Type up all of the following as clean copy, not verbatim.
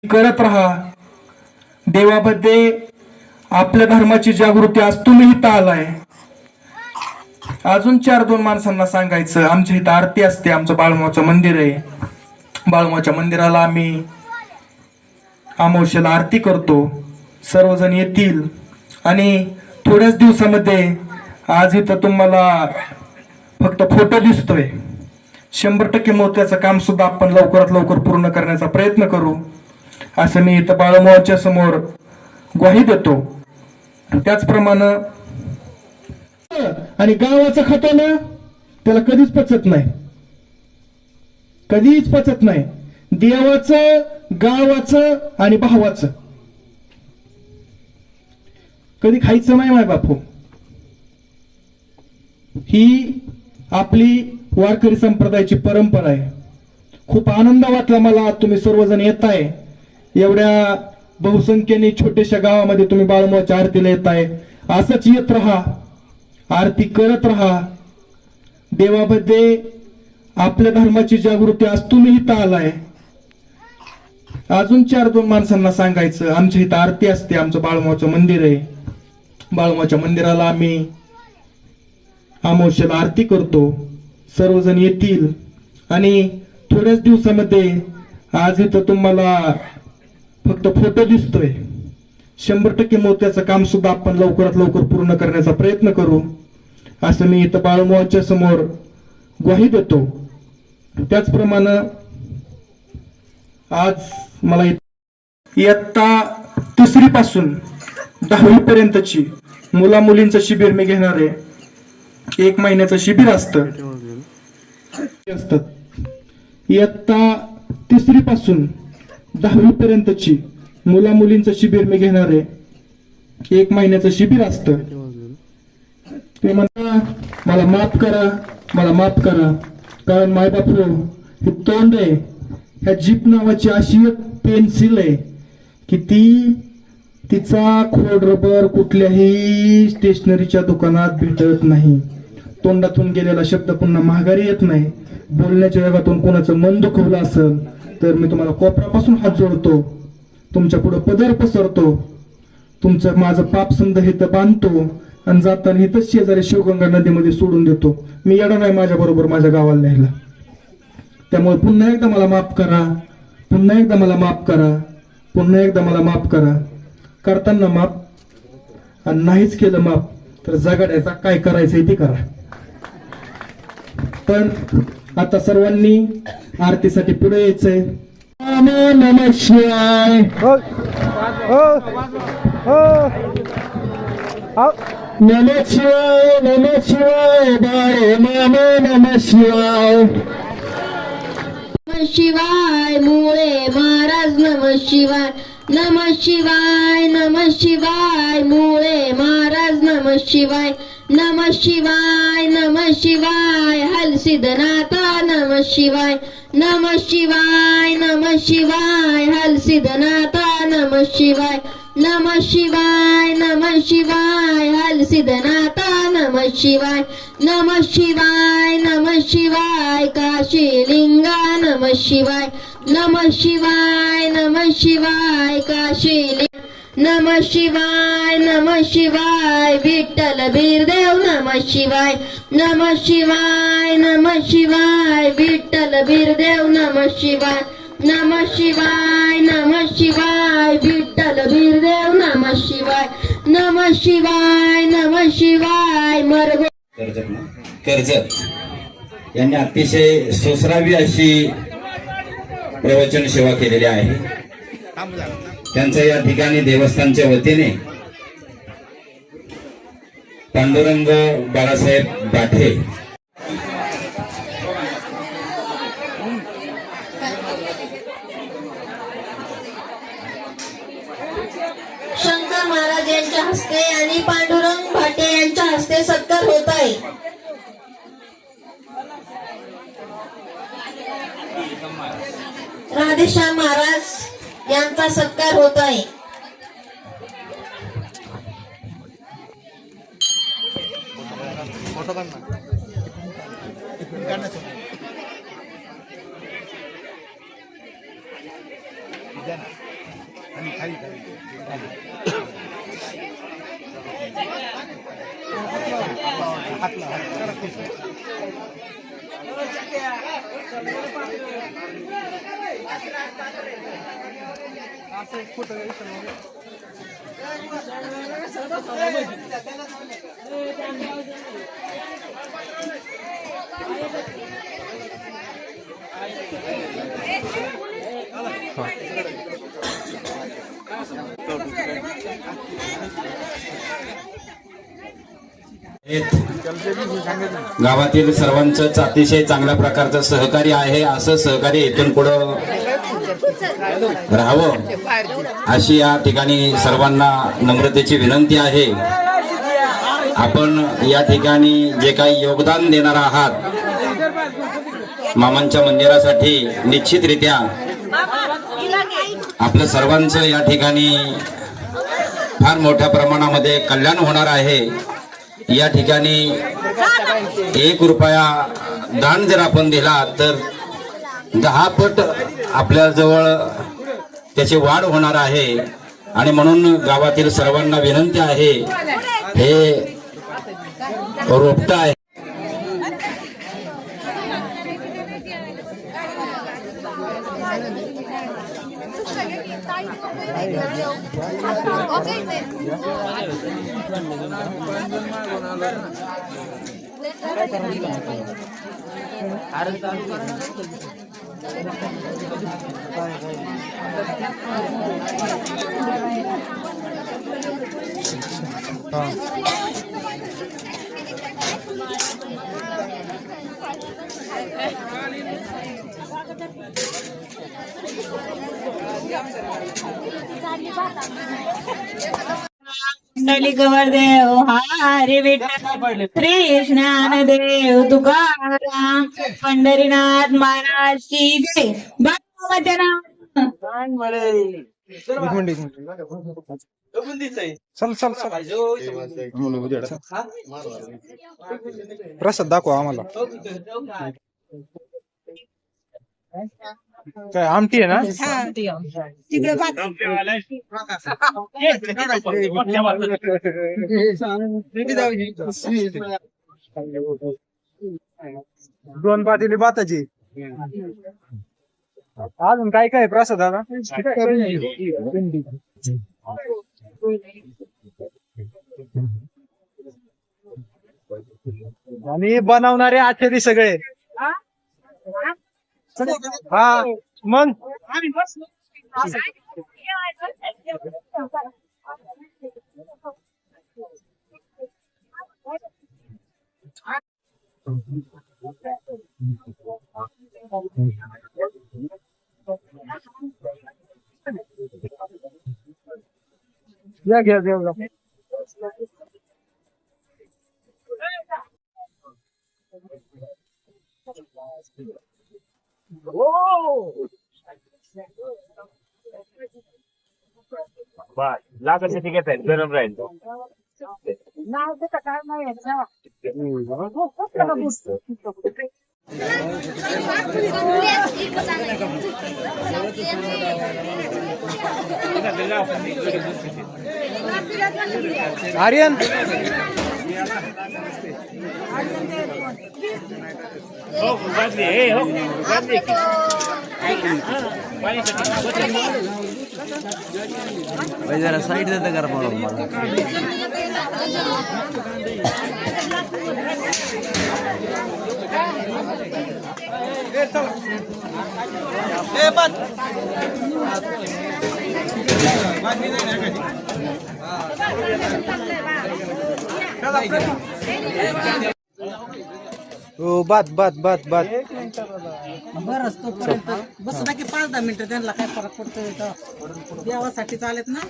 करत राहा. देवामध्ये आपल्या धर्माची जागृती आज तुम्ही इथं आलाय. अजून 4-2 माणसांना सांगायचं, आमच्या इथं आरती असते, आमचं बाळूमामाचं मंदिर आहे. बाळूमामाच्या मंदिराला आम्ही अमावस्येला आरती करतो. सर्वजण येतील आणि थोड्याच दिवसामध्ये आज इथं तुम्हाला फक्त फोटो दिसतोय. 100% मोत्याचं काम सुद्धा आपण लवकरात लवकर पूर्ण करण्याचा प्रयत्न करू, असं मी इथं बाळूमामाच्या समोर ग्वाही देतो. त्याचप्रमाणे आणि गावाचं खातं त्याला कधीच पचत नाही, कधीच पचत नाही. देवाचं, गावाचं आणि भावाचं कधी खायचं नाही माय बापू. ही आपली वारकरी संप्रदायाची परंपरा आहे. खूप आनंद वाटला मला तुम्ही सर्वजण येताय. एवढ्या बहुसंख्येने छोट्याशा गावामध्ये तुम्ही बाळूमामाच्या आरतीला येताय. असंच येत राहा, आरती करत राहा. देवामध्ये आपल्या धर्माची जागृती आज तुम्ही इथं आलाय. अजून 4-2 माणसांना सांगायचं, आमच्या इथं आरती असते, आमचं बाळूमामाचं मंदिर आहे. बाळूमामाच्या मंदिराला आम्ही अमावस्येला आरती करतो. सर्वजण येतील आणि थोड्याच दिवसामध्ये आज इथं तुम्हाला फक्त फोटो दिसतोय. 100% मोत्याचं काम सुद्धा आपण लवकरात लवकर पूर्ण करण्याचा प्रयत्न करू, असं मी इथं बाळूमामाच्या समोर ग्वाही देतो. त्याचप्रमाणे आज मला इयत्ता 3री पासून 10वी पर्यंतची मुला मुलींचं शिबिर मी घेणार आहे. 1 महिन्याचं शिबिर असतं. इयत्ता 3री पासून 10वी पर्यंतची मुला मुलींचं शिबिर मी घेणार आहे. 1 महिन्याचं शिबिर असतं. ते म्हणता मला माफ करा, मला माफ करा, कारण मायबापू हे तोंड आहे. ह्या जीप नावाची अशी एक पेन्सिल आहे की तिचा खोड रबर कुठल्याही स्टेशनरीच्या दुकानात भेटत नाही. तोंडातून गेलेला शब्द पुन्हा माघारी येत नाही. बोलण्याच्या वेगातून कोणाचं मन दुखवलं असेल तर मी तुम्हाला कोपरापासून हात जोडतो, तुमच्या पुढे पदर पसरतो, तुमचं माझं पाप संध हिथं बांधतो आणि जाताना हिथंच शेजारी शिवगंगा नदीमध्ये सोडून देतो. मी येणार नाही माझ्या बरोबर माझ्या गावाला न्यायला. त्यामुळे पुन्हा एकदा मला माफ करा, पुन्हा एकदा मला माफ करा, पुन्हा एकदा मला माफ करा. करताना माफ आणि नाहीच केलं माफ तर जगाड्याचा काय करायचंय ते करा. पण आता सर्वांनी आरतीसाठी पुढे यायचंय. नमः शिवाय, नमः शिवाय, नमः शिवाय, बाळे मामा नमः शिवाय. नमः शिवाय मुळे महाराज नमः शिवाय. नमः शिवाय, नमः शिवाय मुळे महाराज नमः शिवाय. नमः शिवाय, नमः शिवाय हलसिद्धनाथा नमः शिवाय. नमः शिवाय, नमः शिवाय हलसिद्धनाथा नमः शिवाय. नमः शिवाय, नमः शिवाय हलसिद्धनाथा नमः शिवाय. नमः शिवाय, नमः शिवाय काशीलिंगा नमः शिवाय. नमः शिवाय, नमः शिवाय काशीलिंगा. नमः शिवाय, नमः शिवाय विठ्ठल बीरदेव नमः शिवाय. नमः शिवाय, नमः शिवाय विठ्ठल बीरदेव नमः शिवाय. नमः शिवाय, नमः शिवाय विठ्ठल बीरदेव नमः शिवाय. नमः शिवाय, नमः शिवाय कर्जत यांनी अतिशय सुसरावी अशी प्रवचन सेवा केलेली आहे. त्यांचं या ठिकाणी देवस्थानच्या वतीने पांडुरंग बाळासाहेब बाठे शंकर महाराज यांच्या हस्ते आणि पांडुरंग भाटे यांच्या हस्ते सत्कार होत आहे. राधेश्याम महाराज यांचा सत्कार होत आहे. फोटो काढ गावातील सर्वांचं अतिशय चांगल्या प्रकारचं सहकार्य आहे. असं सहकार्य इथून पुढं राहावं अशी या ठिकाणी सर्वांना नम्रतेची विनंती आहे. आपण या ठिकाणी जे काही योगदान देणार आहात मामांच्या मंदिरासाठी, निश्चितरित्या आपल्या सर्वांचं या ठिकाणी फार मोठ्या प्रमाणामध्ये कल्याण होणार आहे. या ठिकाणी 1 रुपया दान जर आपण दिला तर 10 पट आपल्या जवळ त्याची वाढ होणार आहे. आणि म्हणून गावातील सर्वांना विनंती आहे, हे रोपटं आहे. मंडलिकवर देव हरी विठ्ठल श्री ज्ञानदेव तुकाराम पंढरीनाथ महाराज की जय. वचना प्रसाद दाखवा आम्हाला. काय आमटी आहे ना? तिकडे दोन पातेली भाताची. अजून काय काय प्रसाद दादा? आणि बनवणारे आचारी सगळे. हा मग या घ्या देव. लागायचं तिकीट आहे, गरम राहील. आर्यन जरा साईड देता करा मला. हो बात बात बात बात. बरंच तोपर्यंत बस ना की 5-10 मिनिटं त्यांना काय फरक पडतो देवासाठी चालत ना.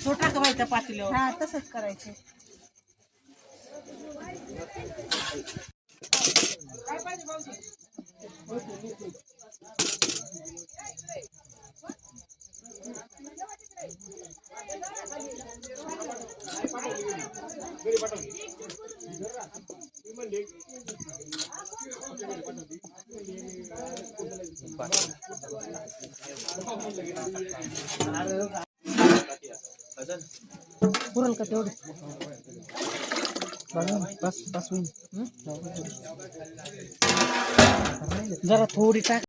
तो टाकायचा पातेल्यावर. हा तसंच करायचं. पुरल का तेवढं बस बस होईल जरा थोडी टाक